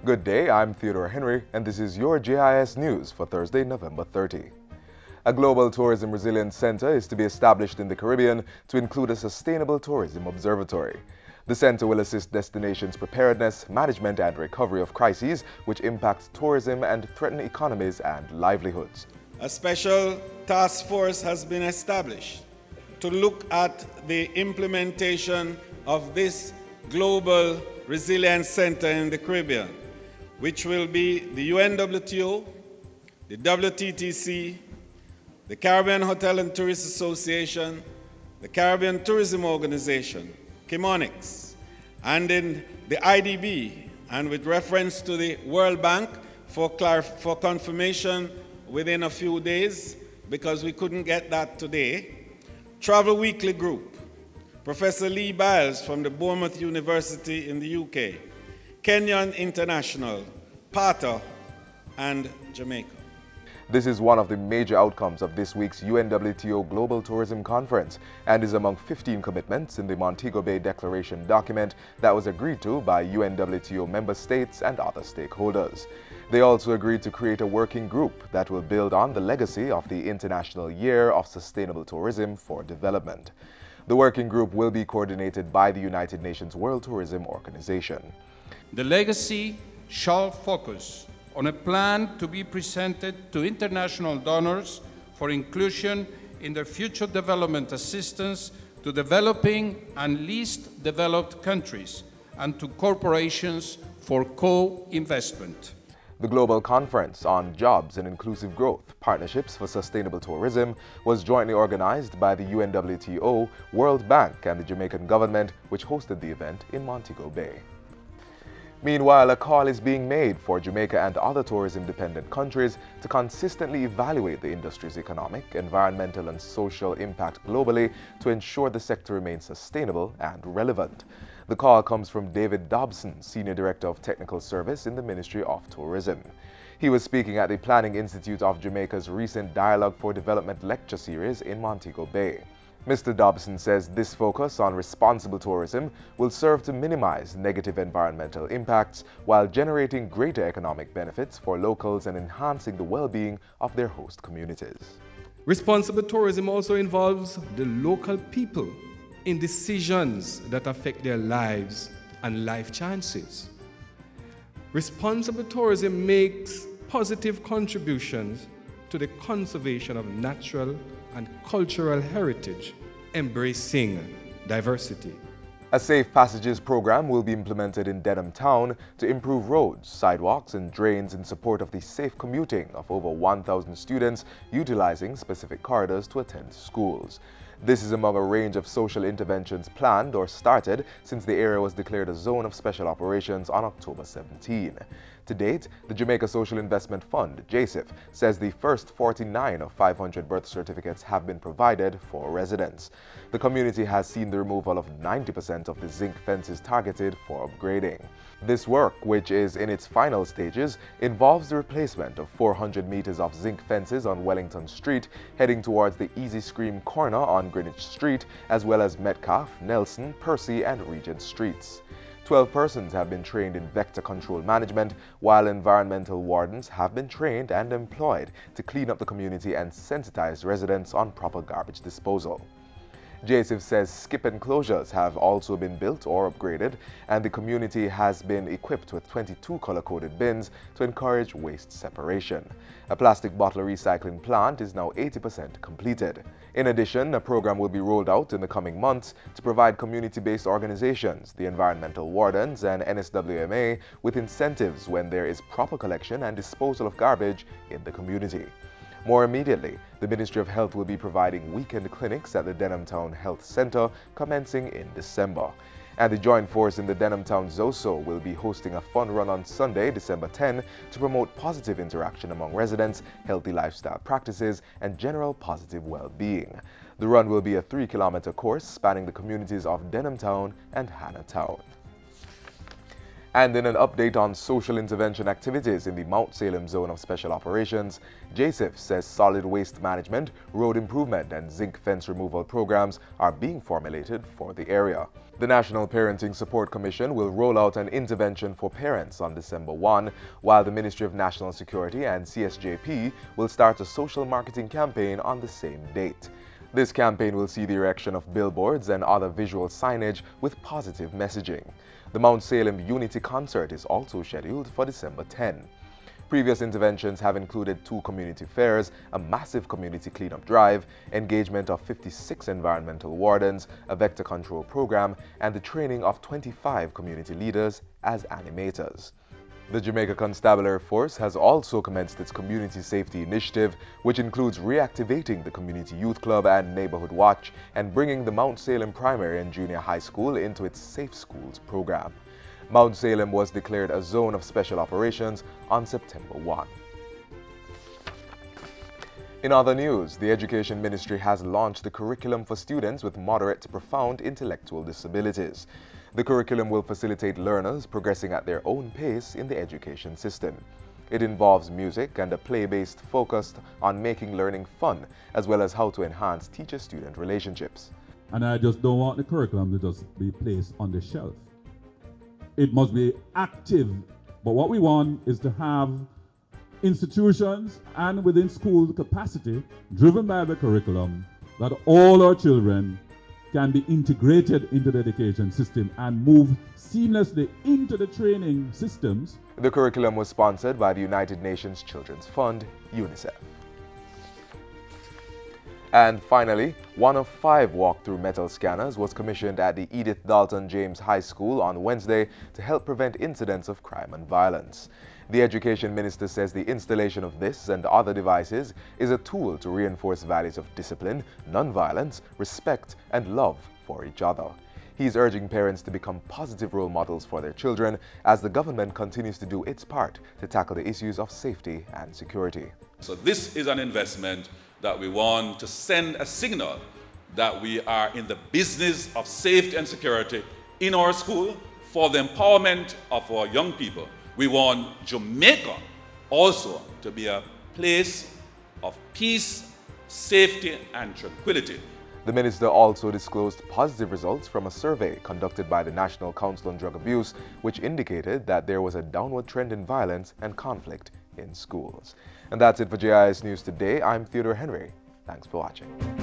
Good day, I'm Theodore Henry, and this is your JIS News for Thursday, November 30. A global tourism resilience center is to be established in the Caribbean to include a sustainable tourism observatory. The center will assist destinations' preparedness, management, and recovery of crises which impact tourism and threaten economies and livelihoods. A special task force has been established to look at the implementation of this global resilience center in the Caribbean, which will be the UNWTO, the WTTC, the Caribbean Hotel and Tourist Association, the Caribbean Tourism Organization, CHEMONICS, and in the IDB, and with reference to the World Bank for confirmation within a few days, because we couldn't get that today. Travel Weekly Group, Professor Lee Biles from the Bournemouth University in the UK, Kenyon International, PATA, and Jamaica. This is one of the major outcomes of this week's UNWTO Global Tourism Conference and is among 15 commitments in the Montego Bay Declaration document that was agreed to by UNWTO member states and other stakeholders. They also agreed to create a working group that will build on the legacy of the International Year of Sustainable Tourism for Development. The working group will be coordinated by the United Nations World Tourism Organization. The legacy shall focus on a plan to be presented to international donors for inclusion in their future development assistance to developing and least developed countries and to corporations for co-investment. The Global Conference on Jobs and Inclusive Growth, Partnerships for Sustainable Tourism was jointly organized by the UNWTO, World Bank, and the Jamaican government, which hosted the event in Montego Bay. Meanwhile, a call is being made for Jamaica and other tourism-dependent countries to consistently evaluate the industry's economic, environmental, and social impact globally to ensure the sector remains sustainable and relevant. The call comes from David Dobson, Senior Director of Technical Service in the Ministry of Tourism. He was speaking at the Planning Institute of Jamaica's recent Dialogue for Development lecture series in Montego Bay. Mr. Dobson says this focus on responsible tourism will serve to minimize negative environmental impacts while generating greater economic benefits for locals and enhancing the well-being of their host communities. Responsible tourism also involves the local people in decisions that affect their lives and life chances. Responsible tourism makes positive contributions to the conservation of natural and cultural heritage, embracing diversity. A Safe Passages program will be implemented in Denham Town to improve roads, sidewalks, and drains in support of the safe commuting of over 1,000 students utilizing specific corridors to attend schools. This is among a range of social interventions planned or started since the area was declared a zone of special operations on October 17. To date, the Jamaica Social Investment Fund, JIS, says the first 49 of 500 birth certificates have been provided for residents. The community has seen the removal of 90% of the zinc fences targeted for upgrading. This work, which is in its final stages, involves the replacement of 400 meters of zinc fences on Wellington Street, heading towards the Easy Scream corner on Greenwich Street, as well as Metcalfe, Nelson, Percy, and Regent Streets. 12 persons have been trained in vector control management, while environmental wardens have been trained and employed to clean up the community and sensitize residents on proper garbage disposal. JIS says skip enclosures have also been built or upgraded, and the community has been equipped with 22 color-coded bins to encourage waste separation. A plastic bottle recycling plant is now 80% completed. In addition, a program will be rolled out in the coming months to provide community-based organizations, the environmental wardens, and NSWMA with incentives when there is proper collection and disposal of garbage in the community. More immediately, the Ministry of Health will be providing weekend clinics at the Denham Town Health Center commencing in December. And the Joint Force in the Denham Town ZOSO will be hosting a fun run on Sunday, December 10, to promote positive interaction among residents, healthy lifestyle practices, and general positive well-being. The run will be a 3-kilometer course spanning the communities of Denham Town and Hannah Town. And in an update on social intervention activities in the Mount Salem Zone of Special Operations, JIS says solid waste management, road improvement, and zinc fence removal programs are being formulated for the area. The National Parenting Support Commission will roll out an intervention for parents on December 1, while the Ministry of National Security and CSJP will start a social marketing campaign on the same date. This campaign will see the erection of billboards and other visual signage with positive messaging. The Mount Salem Unity Concert is also scheduled for December 10. Previous interventions have included 2 community fairs, a massive community cleanup drive, engagement of 56 environmental wardens, a vector control program, and the training of 25 community leaders as animators. The Jamaica Constabulary Force has also commenced its Community Safety Initiative, which includes reactivating the Community Youth Club and Neighborhood Watch and bringing the Mount Salem Primary and Junior High School into its Safe Schools program. Mount Salem was declared a zone of special operations on September 1. In other news, the Education Ministry has launched the curriculum for students with moderate to profound intellectual disabilities. The curriculum will facilitate learners progressing at their own pace in the education system. It involves music and a play-based focused on making learning fun, as well as how to enhance teacher-student relationships. And I just don't want the curriculum to just be placed on the shelf. It must be active, but what we want is to have institutions and within school capacity driven by the curriculum that all our children can be integrated into the education system and move seamlessly into the training systems. The curriculum was sponsored by the United Nations Children's Fund, UNICEF. And finally, 1 of 5 walk-through metal scanners was commissioned at the Edith Dalton James High School on Wednesday to help prevent incidents of crime and violence. The Education Minister says the installation of this and other devices is a tool to reinforce values of discipline, non-violence, respect, and love for each other. He's urging parents to become positive role models for their children as the government continues to do its part to tackle the issues of safety and security. So this is an investment that we want to send a signal that we are in the business of safety and security in our school for the empowerment of our young people. We want Jamaica also to be a place of peace, safety, and tranquility. The minister also disclosed positive results from a survey conducted by the National Council on Drug Abuse, which indicated that there was a downward trend in violence and conflict in schools. And that's it for JIS News Today. I'm Theodore Henry. Thanks for watching.